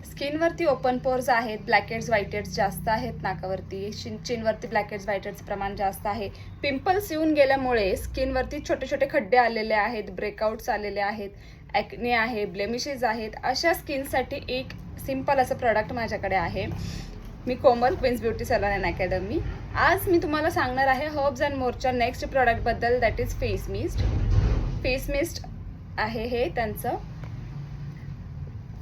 स्किनवरती open pores आहेत, black heads white heads जास्त आहेत नाकावरती, चिनवरती ब्लॅक हेड्स व्हाईट हेड्सचं प्रमाण जास्त आहे. पिंपल्स येऊन गेल्यामुळे स्किनवरती छोटे छोटे खड्डे आलेले आहेत, ब्रेकआउट्स आलेले आहेत, ॲक्ने आहे, ब्लेमिशेस आहेत. अशा स्किनसाठी एक सिंपल असं प्रोडक्ट माझ्याकडे आहे. मी Komal, Queen's beauty salon and academy. आज मी तुम्हाला सांगणार आहे हर्ब्स अँड मोरच्या नेक्स्ट प्रोडक्टबद्दल, that is face mist. Face mist आहे हे त्यांचं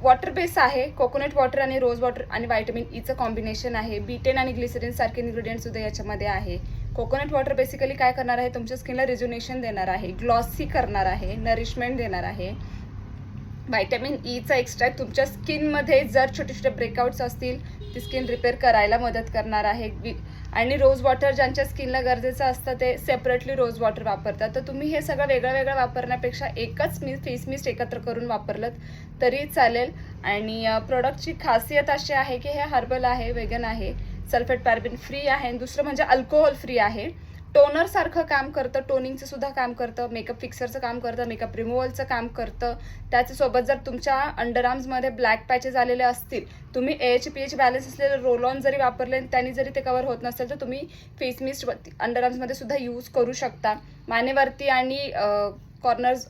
वॉटर बेस आहे. कोकोनट वॉटर आणि रोज वॉटर आणि व्हायटमिन ईचं कॉम्बिनेशन आहे. बीटेन आणि ग्लिसरीन सारखे इन्ग्रेडियंट सुद्धा याच्यामध्ये आहे. कोकोनट वॉटर बेसिकली काय करणार आहे, तुमच्या स्किनला रिज्युनेशन देणार आहे, ग्लॉसी करणार आहे, नरिशमेंट देणार आहे. व्हायटमिन ईचा एक्स्ट्रॅक्ट तुमच्या स्किनमध्ये जर छोटे छोटे ब्रेकआउट्स असतील ती स्किन रिपेअर करायला मदत करणार आहे. आणि रोज वॉटर ज्यांच्या स्किनला गरजेचं असतं ते सेपरेटली रोज वॉटर वापरतात. तर तुम्ही हे सगळं वेगळं वेगळं वापरण्यापेक्षा एकच फेस मिस्ट एकत्र करून वापरलं तरी चालेल. आणि प्रोडक्टची खासियत अशी आहे की हे हर्बल आहे, वेगन आहे, सल्फेट पॅराबेन फ्री आहे. दुसरं म्हणजे अल्कोहोल फ्री आहे. टोनर सारखं काम करतं, टोनिंगचं सुद्धा काम करतं, मेकअप फिक्सरचं काम करतं, मेकअप रिमूव्हलचं काम करतं. त्याच्यासोबत जर तुमच्या अंडरआर्म्समध्ये ब्लॅक पॅचेस आलेले असतील, तुम्ही AHPH बॅलन्स असलेले रोल ऑन जरी वापरले त्यांनी जरी ते कव्हर होत नसेल तर तुम्ही फेस मिस्ट अंडरआर्म्समध्ये सुद्धा यूज करू शकता. मानेवरती आणि कॉर्नर्स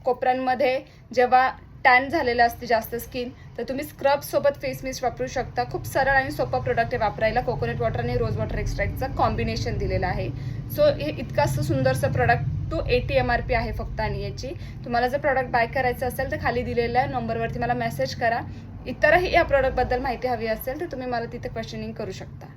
कोपऱ्यांमध्ये जेव्हा टॅन झालेलं असते जास्त स्किन, तर तुम्ही स्क्रबसोबत फेस मिस्ट वापरू शकता. खूप सरळ आणि सोपा प्रोडक्ट आहे वापरायला. कोकोनट वॉटर आणि रोज वॉटर एक्स्ट्रॅक्टचं कॉम्बिनेशन दिलेलं आहे. सो हे इतकंसं सुंदरसं प्रोडक्ट 280 MRP आहे फक्त. आणि याची तुम्हाला जर प्रोडक्ट बाय करायचं असेल तर खाली दिलेल्या नंबरवरती मला मेसेज करा. इतरही या प्रोडक्टबद्दल माहिती हवी असेल तर तुम्ही मला तिथे क्वेश्चनिंग करू शकता.